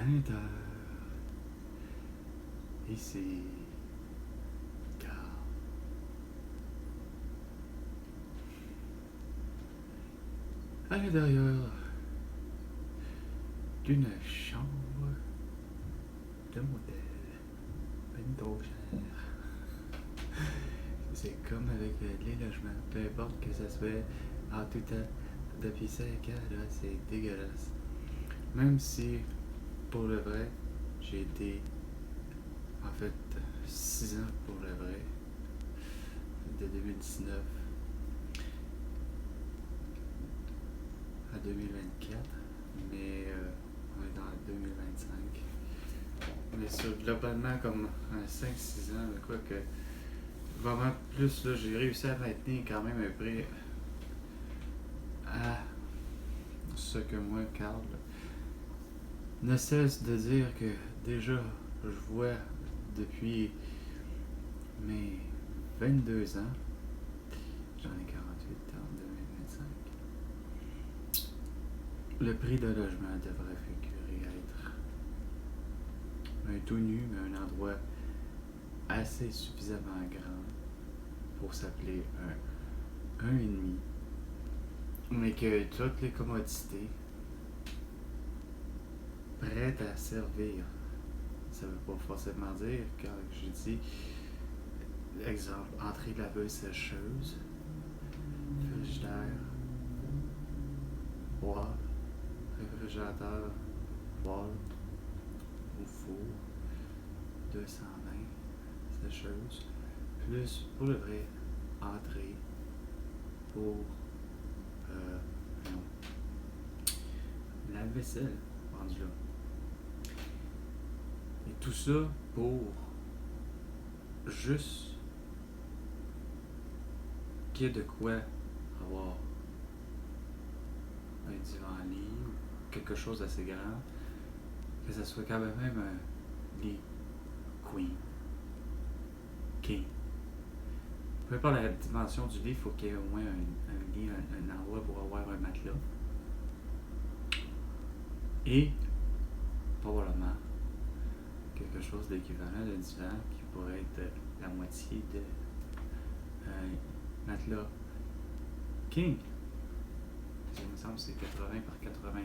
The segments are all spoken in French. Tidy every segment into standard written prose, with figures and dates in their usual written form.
20h. Ici, car à l'intérieur d'une chambre de modèle Bento cher. C'est comme avec les logements, peu importe que ça soit en tout temps, depuis 5 ans, là, c'est dégueulasse. Même si, pour le vrai, j'ai été, en fait, 6 ans pour le vrai, de 2019 à 2024, mais on est dans 2025. Mais sur globalement, comme 5-6 ans, quoi que vraiment plus, là, j'ai réussi à maintenir quand même un prix à ce que moi, Carl, ne cesse de dire que déjà, je vois depuis mes 22 ans, j'en ai 48 en 2025, le prix de logement devrait figurer être un tout nu, mais un endroit assez suffisamment grand pour s'appeler un 1,5, mais que toutes les commodités prêtes à servir. Ça veut pas forcément dire, quand je dis, exemple, entrée laveuse sécheuse, frigidaire, poêle, réfrigérateur, poêle, au four, 220, sécheuse, plus pour le vrai, entrée pour non, la vaisselle rendu là. Et tout ça pour juste qu'il y ait de quoi avoir un divan lit ou quelque chose d'assez grand, que ça soit quand même un lit queen, king. Peu importe la dimension du lit, il faut qu'il y ait au moins un lit, un endroit pour avoir un matelas. Et probablement quelque chose d'équivalent de divan qui pourrait être la moitié de matelas king. Il me semble que c'est 80 par 80.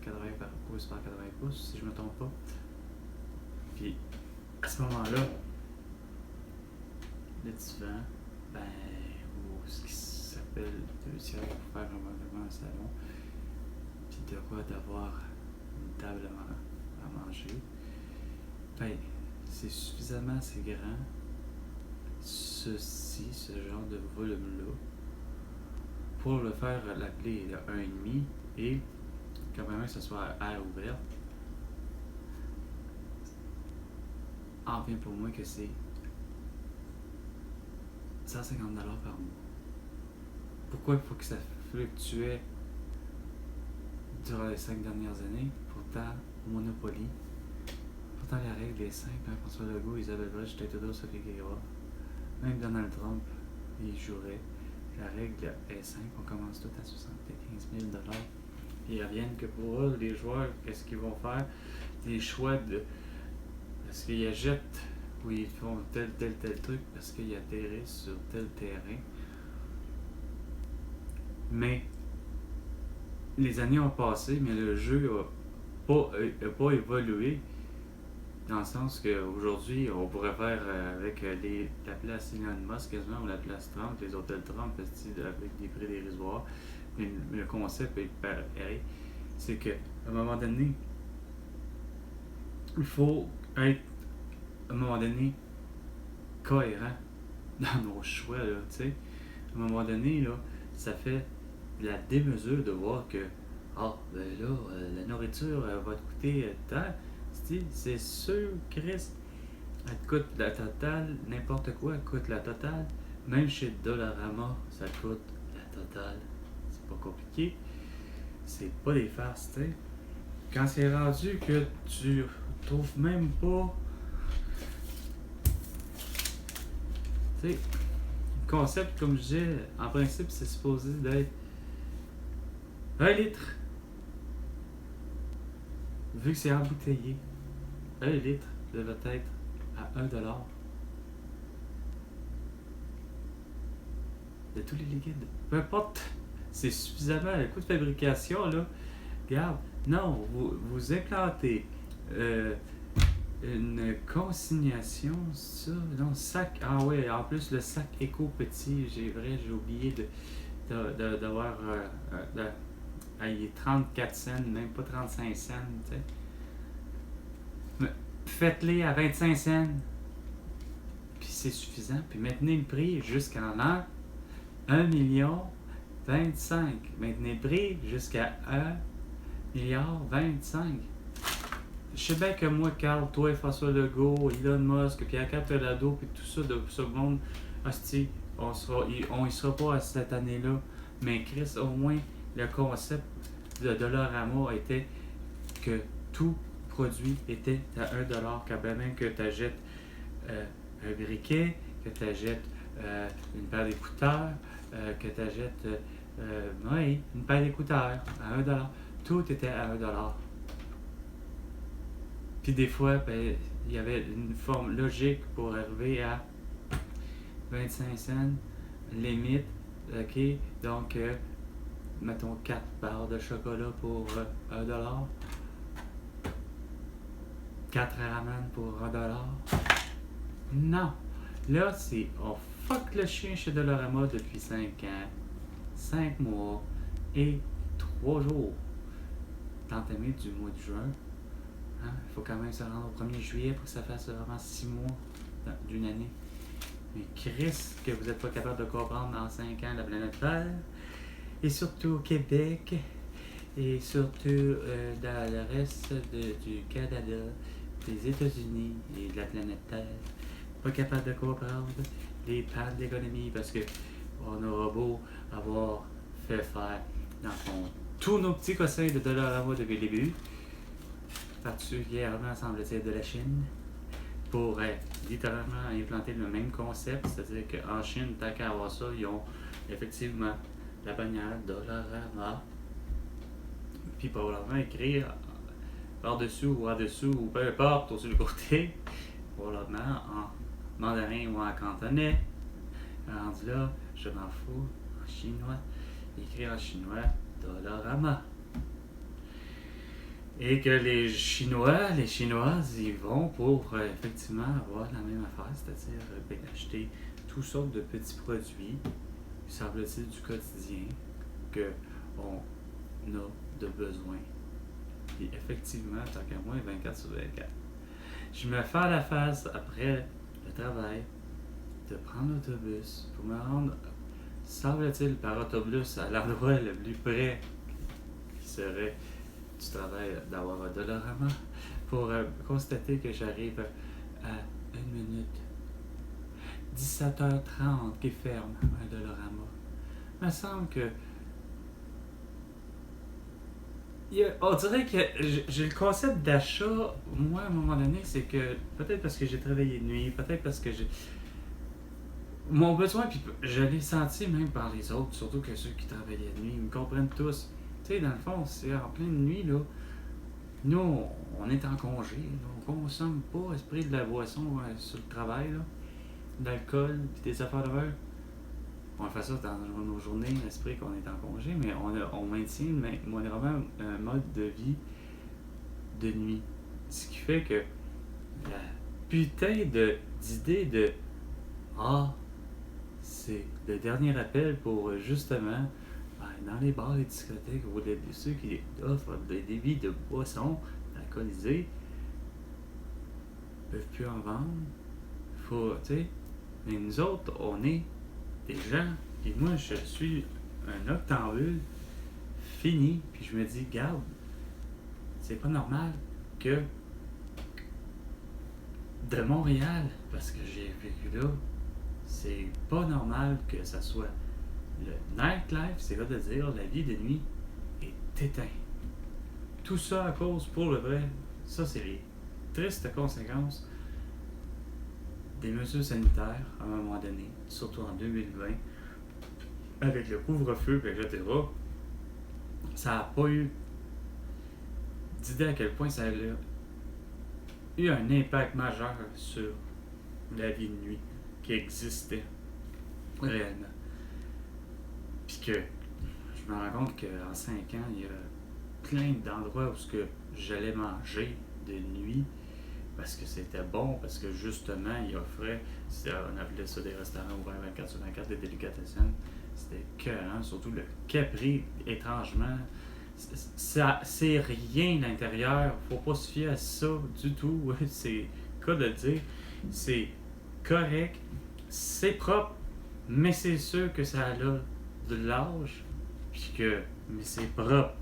80 pouces par 80 pouces, si je me trompe pas. Puis, à ce moment-là, le divan, ou ce qui s'appelle 2 tiers pour faire probablement un salon, puis de quoi d'avoir une table à manger, c'est suffisamment assez grand, ce genre de volume-là, pour le faire l'appeler le 1,5 et quand même que ce soit à air ouvert, en vient pour moi que c'est 150$ par mois. Pourquoi il faut que ça fluctuait durant les 5 dernières années? Pourtant, Monopoly, pourtant la règle est simple, hein? François Legault, Isabelle Brèche, Trudeau, Sophie Guéra, même Donald Trump, il jouerait. La règle est simple, on commence tout à 75 000$. Puis ils reviennent que pour eux, les joueurs, qu'est-ce qu'ils vont faire? Des choix de. Est-ce qu'ils achètent ou ils font tel truc parce qu'ils atterrissent sur tel terrain. Mais les années ont passé, mais le jeu n'a pas évolué. Dans le sens qu'aujourd'hui, on pourrait faire avec la place Elon Musk quasiment, ou la place Trump, les hôtels Trump, avec des prix dérisoires. Mais le concept est pareil. C'est qu'à un moment donné, il faut être, à un moment donné, cohérent dans nos choix, là, tu sais. À un moment donné, là, ça fait de la démesure de voir que, la nourriture va te coûter tant. C'est sûr, Chris, elle te coûte la totale, n'importe quoi coûte la totale. Même chez Dollarama, ça coûte la totale. C'est pas compliqué. C'est pas des farces, tu sais. Quand c'est rendu que tu trouves même pas. Tu sais, le concept, comme je disais, en principe, c'est supposé d'être 1 litre vu que c'est embouteillé, 1 litre devait être à 1$. De tous les liquides. Peu importe, c'est suffisamment le coût de fabrication, là. Regarde, non, vous implantez une consignation, ça, non, sac, ah ouais, en plus le sac éco petit, j'ai oublié d'avoir, il est 34 cents, même pas 35 cents, tu sais. Mais faites-les à 25 cents, puis c'est suffisant, puis maintenez le prix jusqu'à l'an 1 million 25. Maintenez le prix jusqu'à 1 milliard 25. Je sais bien que moi, Carl, toi, François Legault, Elon Musk, Pierre Capelado, puis tout ça, de ce monde, hostie, on y sera pas à cette année-là. Mais Chris, au moins, le concept de Dollarama était que tout produit était à 1$, quand même que tu achètes un briquet, que tu achètes une paire d'écouteurs, que tu achètes une paire d'écouteurs à 1$. Tout était à 1$. Puis des fois, ben, il y avait une forme logique pour arriver à 25 cents, limite, ok? Donc, mettons 4 barres de chocolat pour 1$. 4 ramen pour 1$. Non! Là, c'est on fuck le chien chez Dollarama depuis 5 ans, 5 mois et 3 jours. T'entamé du mois de juin. Hein? Il faut quand même se rendre au 1er juillet pour que ça fasse vraiment 6 mois d'une année. Mais Chris, que vous n'êtes pas capable de comprendre dans 5 ans la planète Terre, et surtout au Québec, et surtout dans le reste du Canada, des États-Unis et de la planète Terre, pas capable de comprendre les pannes d'économie parce que on aura beau avoir fait faire, dans le fond, tous nos petits cossins de Dollarama depuis le début, particulièrement, semble-t-il, de la Chine, pour littéralement implanter le même concept, c'est-à-dire qu'en Chine, tant qu'à avoir ça, ils ont effectivement la bannière Dollarama, puis probablement écrire par-dessous ou en-dessous, ou peu importe, au-dessus du côté, probablement en mandarin ou en cantonais. Rendu là, je m'en fous, en chinois, écrit en chinois Dollarama. Et que les Chinois, les Chinoises, ils vont pour effectivement avoir la même affaire, c'est-à-dire acheter toutes sortes de petits produits, semble-t-il du quotidien, qu'on a de besoin. Et effectivement, tant qu'à moi, 24/24. Je me fais à la face après le travail de prendre l'autobus pour me rendre, semble-t-il, par autobus à l'endroit le plus près qui serait du travail d'avoir un Dollarama pour constater que j'arrive à 1 minute 17h30 qui ferme un Dollarama. Il me semble que on dirait que j'ai le concept d'achat, moi, à un moment donné, c'est que peut-être parce que j'ai travaillé de nuit, peut-être parce que j'ai mon besoin, puis je l'ai senti même par les autres, surtout que ceux qui travaillaient de nuit, ils me comprennent tous. Tu sais, dans le fond, c'est en pleine nuit, là. Nous, on est en congé, là. On consomme pas esprit de la boisson sur le travail, là. D'alcool, puis des affaires de verre. On fait ça dans nos journées, l'esprit qu'on est en congé, mais on maintient vraiment un mode de vie de nuit. Ce qui fait que la putain d'idée de c'est le dernier appel pour justement, dans les bars et discothèques, ou ceux qui offrent des débits de boissons alcoolisées, ne peuvent plus en vendre. Faut, tu sais, mais nous autres, on est des gens, et moi, je suis un octambule fini, puis je me dis, garde, c'est pas normal que de Montréal, parce que j'ai vécu là, c'est pas normal que ça soit le nightlife, c'est là de dire la vie de nuit est éteinte. Tout ça à cause, pour le vrai, ça c'est les tristes conséquences des mesures sanitaires à un moment donné, surtout en 2020, avec le couvre-feu, etc. Ça n'a pas eu d'idée à quel point ça a eu un impact majeur sur la vie de nuit qui existait réellement. Puis que je me rends compte qu'en 5 ans, il y a plein d'endroits où ce que j'allais manger de nuit parce que c'était bon, parce que justement, il offrait, on appelait ça des restaurants ouverts 24/24, des délicatessen. C'était écœurant, surtout le Capri, étrangement. C'est rien à l'intérieur, faut pas se fier à ça du tout. C'est cas de le dire, c'est correct, c'est propre, mais c'est sûr que ça a de l'âge, puis que, mais c'est propre.